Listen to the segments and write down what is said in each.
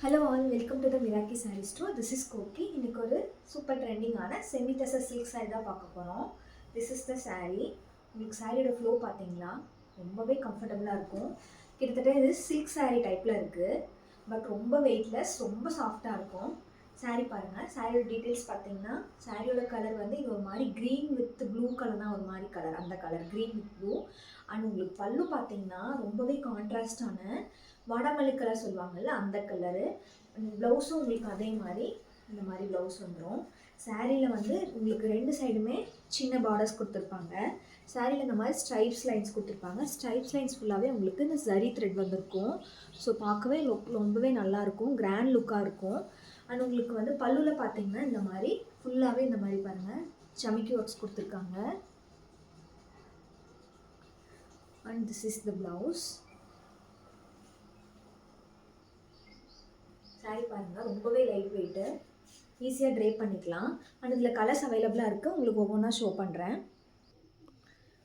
Hello all, welcome to the Miraki sari store. This is கோக்கி. இன்றைக்கி ஒரு சூப்பர் ட்ரெண்டிங்கான செமி டசர் சில்க் சாரீ தான் பார்க்க போகிறோம். This is the sari. உங்களுக்கு சாரியோட ஃப்ளோ பார்த்தீங்களா ரொம்பவே கம்ஃபர்டபுளாக இருக்கும். கிட்டத்தட்ட இது சில்க் சாரீ டைப்பில் இருக்குது. பட் ரொம்ப வெயிட்லெஸ், ரொம்ப சாஃப்டாக இருக்கும். சாரீ பாருங்கள். சாரியோட டீட்டெயில்ஸ் பார்த்தீங்கன்னா சாரியோட கலர் வந்து இது ஒரு மாதிரி க்ரீன் வித் ப்ளூ கலர் தான், ஒரு மாதிரி கலர், அந்த colour green with blue. And உங்களுக்கு பல்லு பார்த்தீங்கன்னா ரொம்பவே கான்ட்ராஸ்டான வாடாமல்லி கலர் சொல்லுவாங்கள்ல, அந்த கலரு. ப்ளவுஸும் உங்களுக்கு அதே மாதிரி இந்த மாதிரி ப்ளவுஸ் வந்துடும். சாரியில் வந்து உங்களுக்கு ரெண்டு சைடுமே சின்ன பார்டர்ஸ் கொடுத்துருப்பாங்க. சாரியில் இந்த மாதிரி ஸ்ட்ரைப்ஸ் லைன்ஸ் கொடுத்துருப்பாங்க. ஸ்ட்ரைப்ஸ் லைன்ஸ் ஃபுல்லாகவே உங்களுக்கு இந்த சரி த்ரெட் வந்திருக்கும். ஸோ பார்க்கவே ரொம்பவே நல்லாயிருக்கும், கிராண்ட் லுக்காக இருக்கும். அண்ட் உங்களுக்கு வந்து பல்லுவில் பார்த்தீங்கன்னா இந்த மாதிரி ஃபுல்லாகவே இந்த மாதிரி பாருங்கள் சமிக்கி ஒர்க்ஸ் கொடுத்துருக்காங்க. And this is the blouse. Sorry பாருங்கள், ரொம்பவே லைட் வெயிட்டு, ஈஸியாக ட்ரேப் பண்ணிக்கலாம். அண்ட் இதில் கலர்ஸ் அவைலபிளாக இருக்குது, உங்களுக்கு ஒவ்வொன்றா ஷோ பண்ணுறேன்.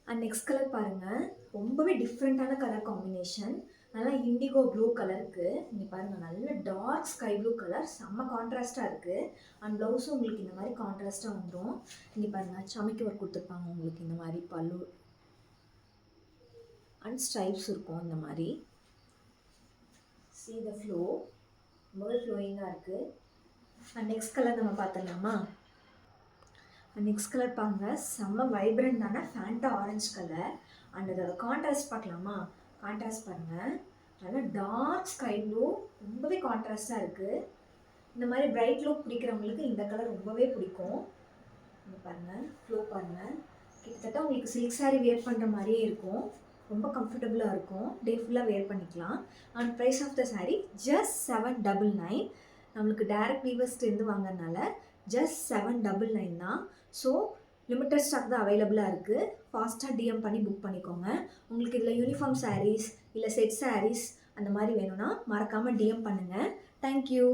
அண்ட் நெக்ஸ்ட் கலர் பாருங்கள், ரொம்பவே டிஃப்ரெண்ட்டான கலர் காம்பினேஷன். நல்லா இண்டிகோ ப்ளூ கலருக்கு. இங்கே பாருங்கள், நல்ல டார்க் ஸ்கை ப்ளூ கலர், செம்ம கான்ட்ராஸ்ட்டாக இருக்குது. அண்ட் ப்ளவுஸும் உங்களுக்கு இந்த மாதிரி கான்ட்ராஸ்ட்டாக வந்துடும். இங்கே பாருங்கள், சமைக்கி ஒர்க் கொடுத்துருப்பாங்க உங்களுக்கு இந்த மாதிரி பல்லு. அண்ட் ஸ்ட்ரைப்ஸ் இருக்கும் இந்த மாதிரி. See the flow, ரொம்பவே ஃப்ளோயிங்காக இருக்குது. அண்ட் நெக்ஸ்ட் கலர் நம்ம பார்த்துடலாமா? அண்ட் நெக்ஸ்ட் கலர் பாருங்க, செம்ம வைப்ரண்டான ஃபேண்டா ஆரஞ்சு கலர். அண்ட் அதோட கான்ட்ராஸ்ட் பார்க்கலாமா? கான்ட்ராஸ்ட் பாருங்கள், நல்லா டார்க் ஸ்கை ப்ளூ, ரொம்பவே கான்ட்ராஸ்டாக இருக்குது. இந்த மாதிரி பிரைட் லுக் பிடிக்கிறவங்களுக்கு இந்த கலர் ரொம்பவே பிடிக்கும். இங்கே பாருங்கள், ஃப்ளோ பாருங்கள், கிட்டத்தட்ட உங்களுக்கு சில்க் சாரீ வேர் பண்ணுற மாதிரியே இருக்கும். ரொம்ப கம்ஃபர்டபுளாக இருக்கும், டே ஃபுல்லாக வேர் பண்ணிக்கலாம். And price of the sari just 799. நம்மளுக்கு டேரக்ட் வீவர்ஸ்லேருந்து வாங்கினால ஜஸ்ட் 799 தான். ஸோ லிமிட்டட் ஸ்டாக் தான் அவைலபிளாக இருக்குது. ஃபாஸ்ட்டாக டிஎம் பண்ணி புக் பண்ணிக்கோங்க. உங்களுக்கு இதில் யூனிஃபார்ம் சாரீஸ் இல்லை செட் சாரீஸ் அந்த மாதிரி வேணும்னா மறக்காமல் டிஎம் பண்ணுங்கள். தேங்க்யூ.